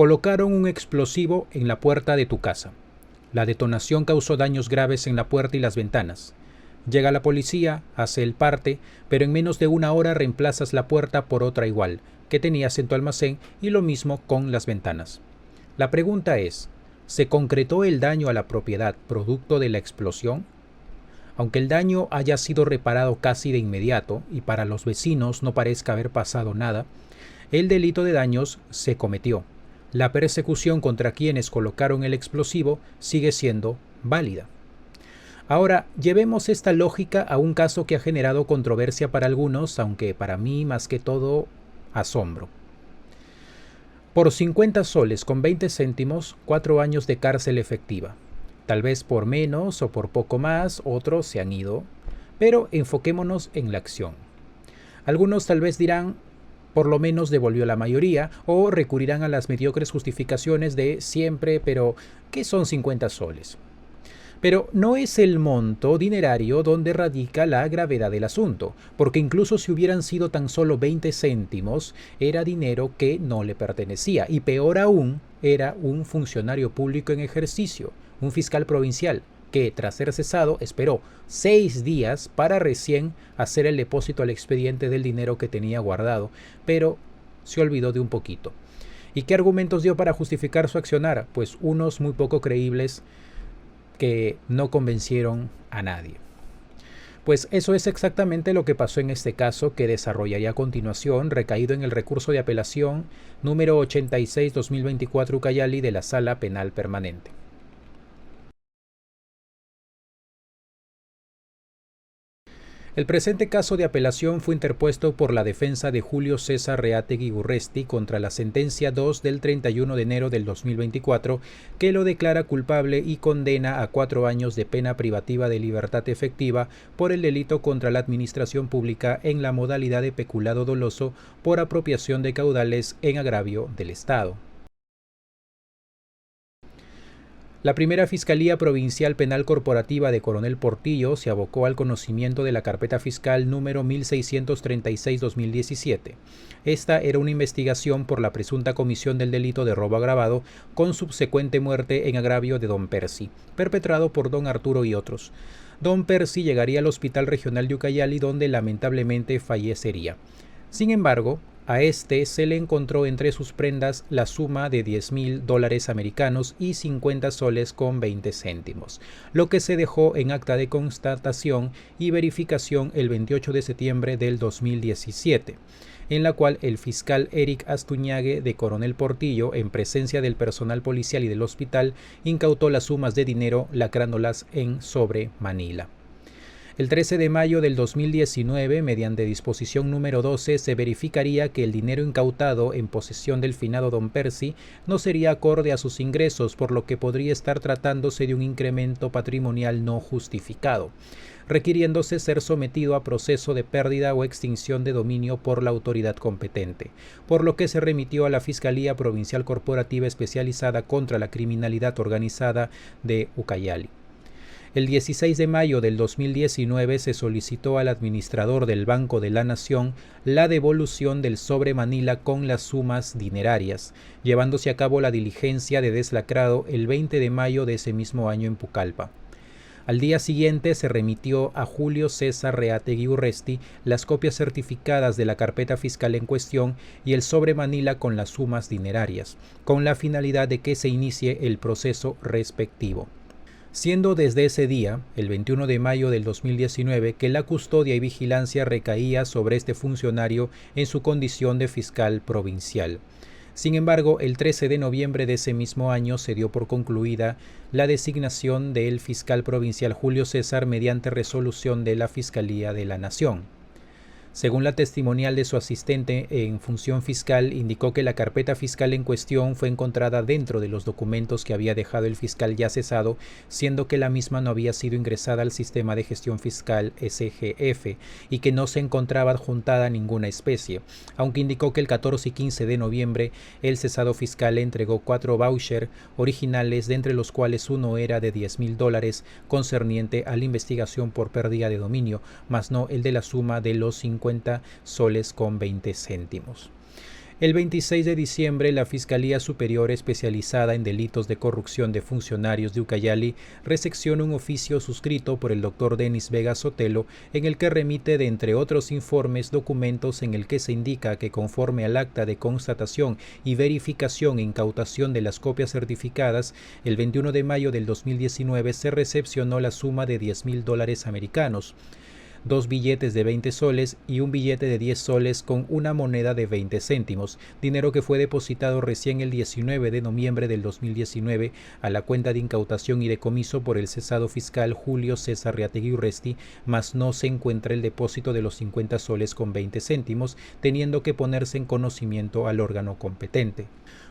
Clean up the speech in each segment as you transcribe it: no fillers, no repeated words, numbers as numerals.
Colocaron un explosivo en la puerta de tu casa. La detonación causó daños graves en la puerta y las ventanas. Llega la policía, hace el parte, pero en menos de una hora reemplazas la puerta por otra igual, que tenías en tu almacén, y lo mismo con las ventanas. La pregunta es, ¿se concretó el daño a la propiedad producto de la explosión? Aunque el daño haya sido reparado casi de inmediato y para los vecinos no parezca haber pasado nada, el delito de daños se cometió. La persecución contra quienes colocaron el explosivo sigue siendo válida. Ahora, llevemos esta lógica a un caso que ha generado controversia para algunos, aunque para mí más que todo asombro. Por 50 soles con 20 céntimos, 4 años de cárcel efectiva. Tal vez por menos o por poco más, otros se han ido, pero enfoquémonos en la acción. Algunos tal vez dirán, por lo menos devolvió la mayoría, o recurrirán a las mediocres justificaciones de siempre, pero ¿qué son 50 soles? Pero no es el monto dinerario donde radica la gravedad del asunto, porque incluso si hubieran sido tan solo 20 céntimos, era dinero que no le pertenecía, y peor aún, era un funcionario público en ejercicio, un fiscal provincial, que tras ser cesado esperó 6 días para recién hacer el depósito al expediente del dinero que tenía guardado, pero se olvidó de un poquito. ¿Y qué argumentos dio para justificar su accionar? Pues unos muy poco creíbles que no convencieron a nadie. Pues eso es exactamente lo que pasó en este caso que desarrollaré a continuación, recaído en el recurso de apelación número 86-2024 Ucayali de la Sala Penal Permanente. El presente caso de apelación fue interpuesto por la defensa de Julio César Reategui Urresti contra la sentencia 2 del 31 de enero del 2024 que lo declara culpable y condena a 4 años de pena privativa de libertad efectiva por el delito contra la administración pública en la modalidad de peculado doloso por apropiación de caudales en agravio del Estado. La primera Fiscalía Provincial Penal Corporativa de Coronel Portillo se abocó al conocimiento de la carpeta fiscal número 1636-2017. Esta era una investigación por la presunta comisión del delito de robo agravado con subsecuente muerte en agravio de don Percy, perpetrado por don Arturo y otros. Don Percy llegaría al Hospital Regional de Ucayali, donde lamentablemente fallecería. Sin embargo, a este se le encontró entre sus prendas la suma de $10,000 americanos y 50 soles con 20 céntimos, lo que se dejó en acta de constatación y verificación el 28 de septiembre del 2017, en la cual el fiscal Eric Astuñague de Coronel Portillo, en presencia del personal policial y del hospital, incautó las sumas de dinero lacrándolas en sobre Manila. El 13 de mayo del 2019, mediante disposición número 12, se verificaría que el dinero incautado en posesión del finado don Percy no sería acorde a sus ingresos, por lo que podría estar tratándose de un incremento patrimonial no justificado, requiriéndose ser sometido a proceso de pérdida o extinción de dominio por la autoridad competente, por lo que se remitió a la Fiscalía Provincial Corporativa Especializada contra la Criminalidad Organizada de Ucayali. El 16 de mayo del 2019 se solicitó al administrador del Banco de la Nación la devolución del sobre Manila con las sumas dinerarias, llevándose a cabo la diligencia de deslacrado el 20 de mayo de ese mismo año en Pucallpa. Al día siguiente se remitió a Julio César Reategui Urresti las copias certificadas de la carpeta fiscal en cuestión y el sobre Manila con las sumas dinerarias, con la finalidad de que se inicie el proceso respectivo. Siendo desde ese día, el 21 de mayo del 2019, que la custodia y vigilancia recaía sobre este funcionario en su condición de fiscal provincial. Sin embargo, el 13 de noviembre de ese mismo año se dio por concluida la designación del fiscal provincial Julio César mediante resolución de la Fiscalía de la Nación. Según la testimonial de su asistente en función fiscal, indicó que la carpeta fiscal en cuestión fue encontrada dentro de los documentos que había dejado el fiscal ya cesado, siendo que la misma no había sido ingresada al sistema de gestión fiscal SGF y que no se encontraba adjuntada a ninguna especie, aunque indicó que el 14 y 15 de noviembre el cesado fiscal le entregó 4 vouchers originales, de entre los cuales uno era de $10,000 concerniente a la investigación por pérdida de dominio, más no el de la suma de los 50 soles con 20 céntimos. El 26 de diciembre, la Fiscalía Superior Especializada en Delitos de Corrupción de Funcionarios de Ucayali recepciona un oficio suscrito por el doctor Denis Vega Sotelo, en el que remite, de entre otros informes, documentos en el que se indica que, conforme al acta de constatación y verificación e incautación de las copias certificadas, el 21 de mayo del 2019 se recepcionó la suma de $10,000 americanos, 2 billetes de 20 soles y un billete de 10 soles con una moneda de 20 céntimos, dinero que fue depositado recién el 19 de noviembre del 2019 a la cuenta de incautación y decomiso por el cesado fiscal Julio César Reategui Urresti, mas no se encuentra el depósito de los 50 soles con 20 céntimos, teniendo que ponerse en conocimiento al órgano competente.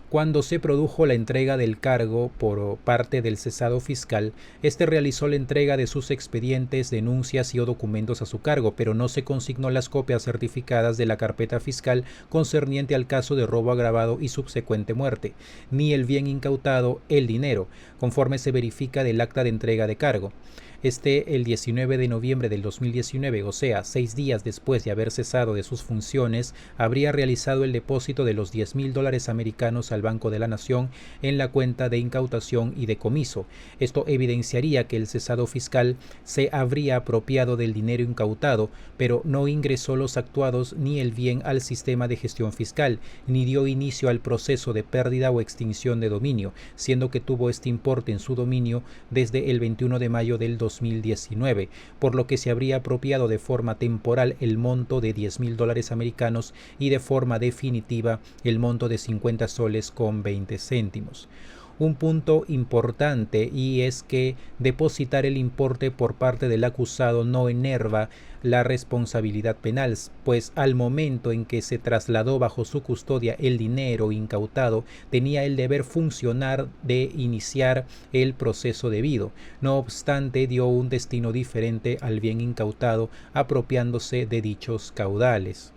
Cuando se produjo la entrega del cargo por parte del cesado fiscal, este realizó la entrega de sus expedientes, denuncias y o documentos a su cargo, pero no se consignó las copias certificadas de la carpeta fiscal concerniente al caso de robo agravado y subsecuente muerte, ni el bien incautado, el dinero, conforme se verifica del acta de entrega de cargo. El 19 de noviembre del 2019, o sea, 6 días después de haber cesado de sus funciones, habría realizado el depósito de los $10,000 americanos al Banco de la Nación en la cuenta de incautación y decomiso. Esto evidenciaría que el cesado fiscal se habría apropiado del dinero incautado, pero no ingresó los actuados ni el bien al sistema de gestión fiscal, ni dio inicio al proceso de pérdida o extinción de dominio, siendo que tuvo este importe en su dominio desde el 21 de mayo del 2019, por lo que se habría apropiado de forma temporal el monto de $10,000 americanos y de forma definitiva el monto de 50 soles con 20 céntimos. Un punto importante, y es que depositar el importe por parte del acusado no enerva la responsabilidad penal, pues al momento en que se trasladó bajo su custodia el dinero incautado, tenía el deber funcional de iniciar el proceso debido. No obstante, dio un destino diferente al bien incautado, apropiándose de dichos caudales.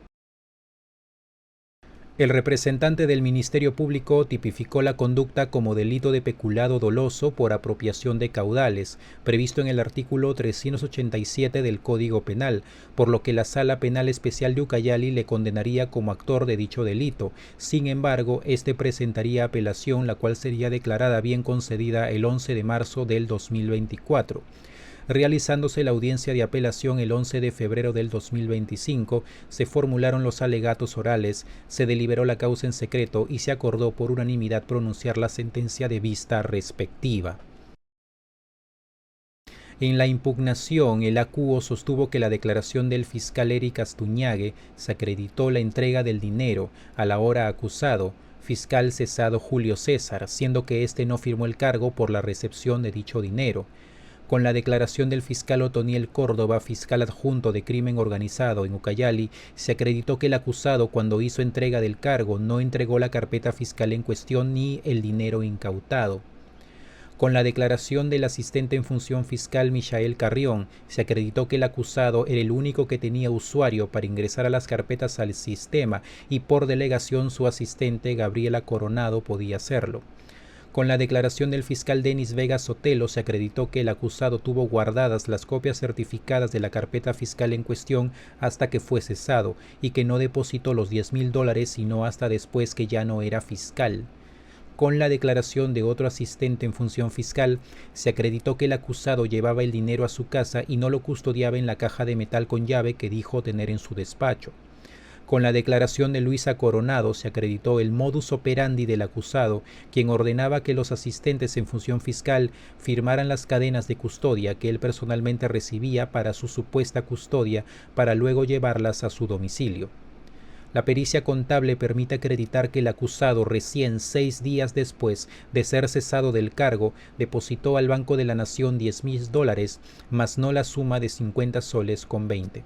El representante del Ministerio Público tipificó la conducta como delito de peculado doloso por apropiación de caudales, previsto en el artículo 387 del Código Penal, por lo que la Sala Penal Especial de Ucayali le condenaría como actor de dicho delito. Sin embargo, este presentaría apelación, la cual sería declarada bien concedida el 11 de marzo del 2024. Realizándose la audiencia de apelación el 11 de febrero del 2025, se formularon los alegatos orales, se deliberó la causa en secreto y se acordó por unanimidad pronunciar la sentencia de vista respectiva. En la impugnación, el acuo sostuvo que la declaración del fiscal Eric Astuñague se acreditó la entrega del dinero al ahora acusado, fiscal cesado Julio César, siendo que éste no firmó el cargo por la recepción de dicho dinero. Con la declaración del fiscal Otoniel Córdoba, fiscal adjunto de crimen organizado en Ucayali, se acreditó que el acusado, cuando hizo entrega del cargo, no entregó la carpeta fiscal en cuestión ni el dinero incautado. Con la declaración del asistente en función fiscal Michael Carrión, se acreditó que el acusado era el único que tenía usuario para ingresar a las carpetas al sistema y por delegación su asistente Gabriela Coronado podía hacerlo. Con la declaración del fiscal Denis Vega Sotelo, se acreditó que el acusado tuvo guardadas las copias certificadas de la carpeta fiscal en cuestión hasta que fue cesado y que no depositó los $10,000 sino hasta después que ya no era fiscal. Con la declaración de otro asistente en función fiscal, se acreditó que el acusado llevaba el dinero a su casa y no lo custodiaba en la caja de metal con llave que dijo tener en su despacho. Con la declaración de Luisa Coronado se acreditó el modus operandi del acusado, quien ordenaba que los asistentes en función fiscal firmaran las cadenas de custodia que él personalmente recibía para su supuesta custodia para luego llevarlas a su domicilio. La pericia contable permite acreditar que el acusado, recién 6 días después de ser cesado del cargo, depositó al Banco de la Nación $10,000, mas no la suma de 50 soles con 20.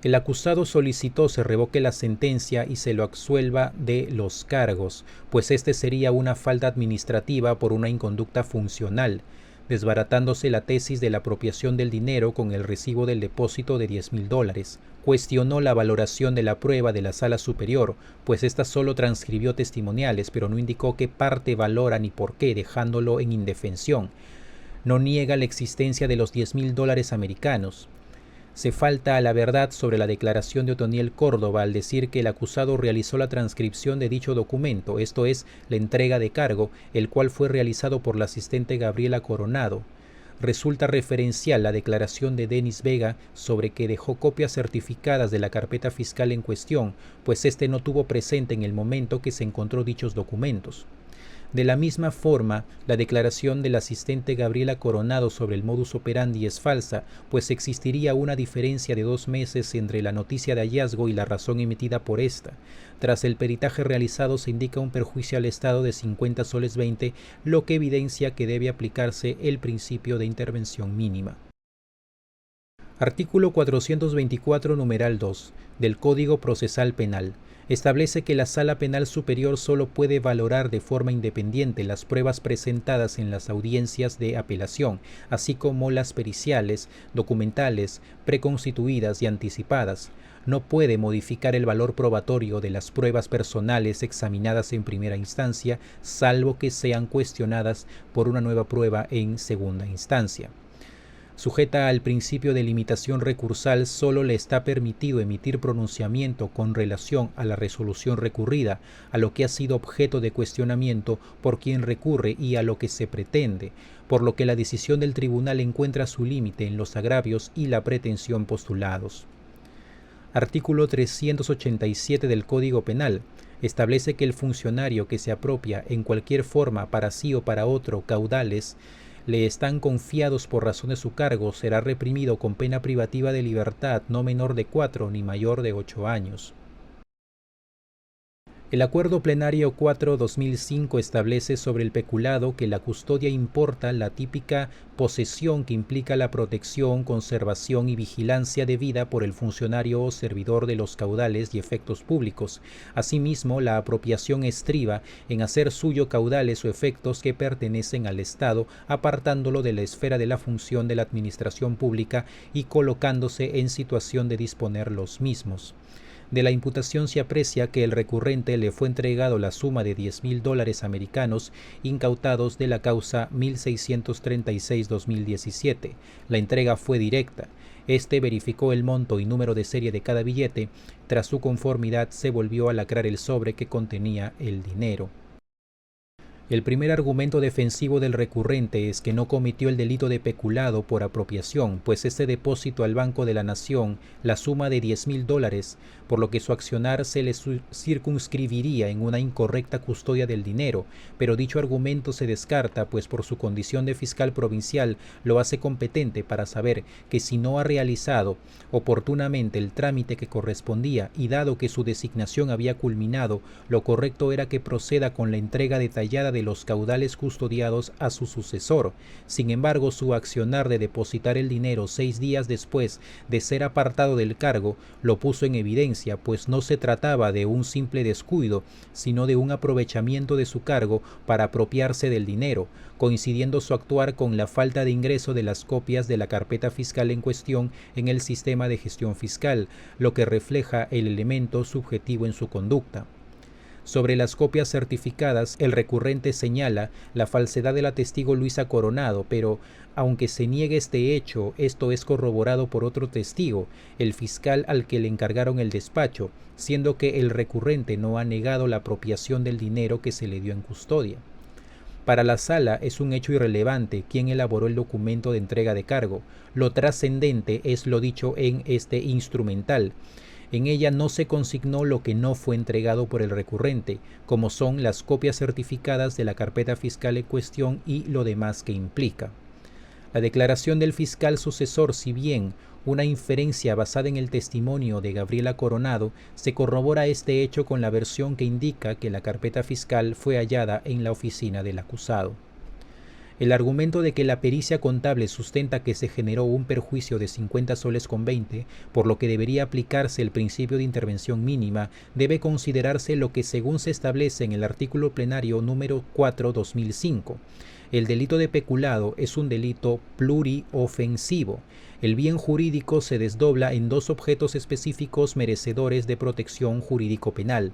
El acusado solicitó se revoque la sentencia y se lo absuelva de los cargos, pues este sería una falta administrativa por una inconducta funcional, desbaratándose la tesis de la apropiación del dinero con el recibo del depósito de $10,000. Cuestionó la valoración de la prueba de la Sala Superior, pues ésta solo transcribió testimoniales, pero no indicó qué parte valora ni por qué, dejándolo en indefensión. No niega la existencia de los $10,000 americanos. Se falta a la verdad sobre la declaración de Otoniel Córdoba al decir que el acusado realizó la transcripción de dicho documento, esto es, la entrega de cargo, el cual fue realizado por la asistente Gabriela Coronado. Resulta referencial la declaración de Denis Vega sobre que dejó copias certificadas de la carpeta fiscal en cuestión, pues éste no tuvo presente en el momento que se encontró dichos documentos. De la misma forma, la declaración del asistente Gabriela Coronado sobre el modus operandi es falsa, pues existiría una diferencia de 2 meses entre la noticia de hallazgo y la razón emitida por esta. Tras el peritaje realizado se indica un perjuicio al Estado de 50 soles 20, lo que evidencia que debe aplicarse el principio de intervención mínima. Artículo 424, numeral 2, del Código Procesal Penal. Establece que la Sala Penal Superior solo puede valorar de forma independiente las pruebas presentadas en las audiencias de apelación, así como las periciales, documentales, preconstituidas y anticipadas. No puede modificar el valor probatorio de las pruebas personales examinadas en primera instancia, salvo que sean cuestionadas por una nueva prueba en segunda instancia. Sujeta al principio de limitación recursal, solo le está permitido emitir pronunciamiento con relación a la resolución recurrida, a lo que ha sido objeto de cuestionamiento por quien recurre y a lo que se pretende, por lo que la decisión del tribunal encuentra su límite en los agravios y la pretensión postulados. Artículo 387 del Código Penal. Establece que el funcionario que se apropia en cualquier forma para sí o para otro caudales le están confiados por razón de su cargo será reprimido con pena privativa de libertad no menor de 4 ni mayor de 8 años. El Acuerdo Plenario 4/2005 establece sobre el peculado que la custodia importa la típica posesión que implica la protección, conservación y vigilancia debida por el funcionario o servidor de los caudales y efectos públicos. Asimismo, la apropiación estriba en hacer suyo caudales o efectos que pertenecen al Estado, apartándolo de la esfera de la función de la administración pública y colocándose en situación de disponer los mismos. De la imputación se aprecia que el recurrente le fue entregado la suma de $10,000 americanos incautados de la causa 1636-2017. La entrega fue directa. Este verificó el monto y número de serie de cada billete. Tras su conformidad se volvió a lacrar el sobre que contenía el dinero. El primer argumento defensivo del recurrente es que no cometió el delito de peculado por apropiación, pues este depósito al Banco de la Nación la suma de $10,000, por lo que su accionar se le circunscribiría en una incorrecta custodia del dinero, pero dicho argumento se descarta, pues por su condición de fiscal provincial lo hace competente para saber que si no ha realizado oportunamente el trámite que correspondía y dado que su designación había culminado, lo correcto era que proceda con la entrega detallada de los caudales custodiados a su sucesor. Sin embargo, su accionar de depositar el dinero 6 días después de ser apartado del cargo lo puso en evidencia, pues no se trataba de un simple descuido, sino de un aprovechamiento de su cargo para apropiarse del dinero, coincidiendo su actuar con la falta de ingreso de las copias de la carpeta fiscal en cuestión en el sistema de gestión fiscal, lo que refleja el elemento subjetivo en su conducta. Sobre las copias certificadas, el recurrente señala la falsedad de la testigo Luisa Coronado, pero aunque se niegue este hecho, esto es corroborado por otro testigo, el fiscal al que le encargaron el despacho, siendo que el recurrente no ha negado la apropiación del dinero que se le dio en custodia. Para la sala es un hecho irrelevante quién elaboró el documento de entrega de cargo. Lo trascendente es lo dicho en este instrumental. En ella no se consignó lo que no fue entregado por el recurrente, como son las copias certificadas de la carpeta fiscal en cuestión y lo demás que implica. La declaración del fiscal sucesor, si bien una inferencia basada en el testimonio de Gabriela Coronado, se corrobora este hecho con la versión que indica que la carpeta fiscal fue hallada en la oficina del acusado. El argumento de que la pericia contable sustenta que se generó un perjuicio de 50 soles con 20, por lo que debería aplicarse el principio de intervención mínima, debe considerarse lo que según se establece en el artículo plenario número 4/2005. El delito de peculado es un delito pluriofensivo. El bien jurídico se desdobla en 2 objetos específicos merecedores de protección jurídico-penal.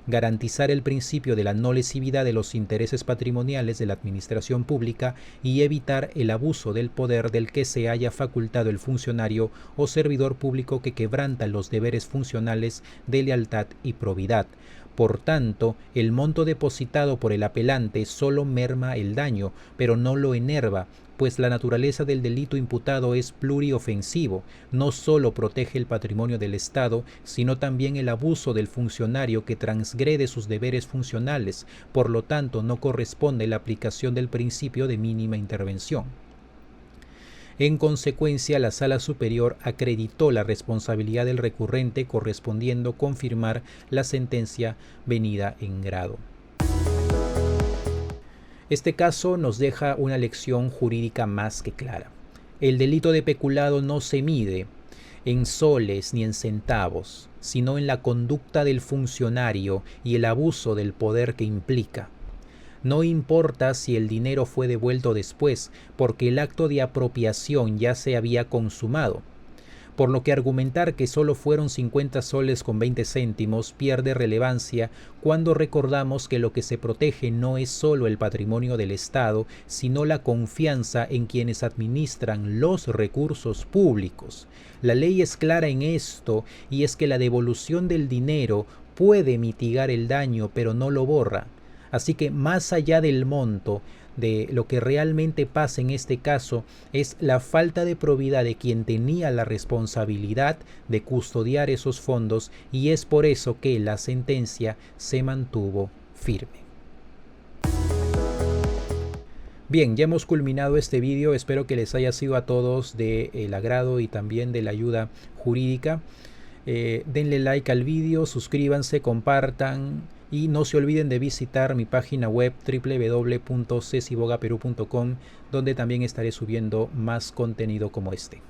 garantizar el principio de la no lesividad de los intereses patrimoniales de la administración pública y evitar el abuso del poder del que se haya facultado el funcionario o servidor público que quebranta los deberes funcionales de lealtad y probidad. Por tanto, el monto depositado por el apelante solo merma el daño, pero no lo enerva, pues la naturaleza del delito imputado es pluriofensivo, no solo protege el patrimonio del Estado, sino también el abuso del funcionario que transgrede sus deberes funcionales, por lo tanto no corresponde la aplicación del principio de mínima intervención. En consecuencia, la Sala Superior acreditó la responsabilidad del recurrente, correspondiendo confirmar la sentencia venida en grado. Este caso nos deja una lección jurídica más que clara. El delito de peculado no se mide en soles ni en centavos, sino en la conducta del funcionario y el abuso del poder que implica. No importa si el dinero fue devuelto después, porque el acto de apropiación ya se había consumado. Por lo que argumentar que solo fueron 50 soles con 20 céntimos pierde relevancia cuando recordamos que lo que se protege no es solo el patrimonio del Estado, sino la confianza en quienes administran los recursos públicos. La ley es clara en esto, y es que la devolución del dinero puede mitigar el daño, pero no lo borra. Así que más allá del monto, de lo que realmente pasa en este caso es la falta de probidad de quien tenía la responsabilidad de custodiar esos fondos, y es por eso que la sentencia se mantuvo firme. Bien, ya hemos culminado este vídeo, espero que les haya sido a todos del agrado y también de la ayuda jurídica. Denle like al vídeo, suscríbanse, compartan y no se olviden de visitar mi página web www.cecibogaperú.com, donde también estaré subiendo más contenido como este.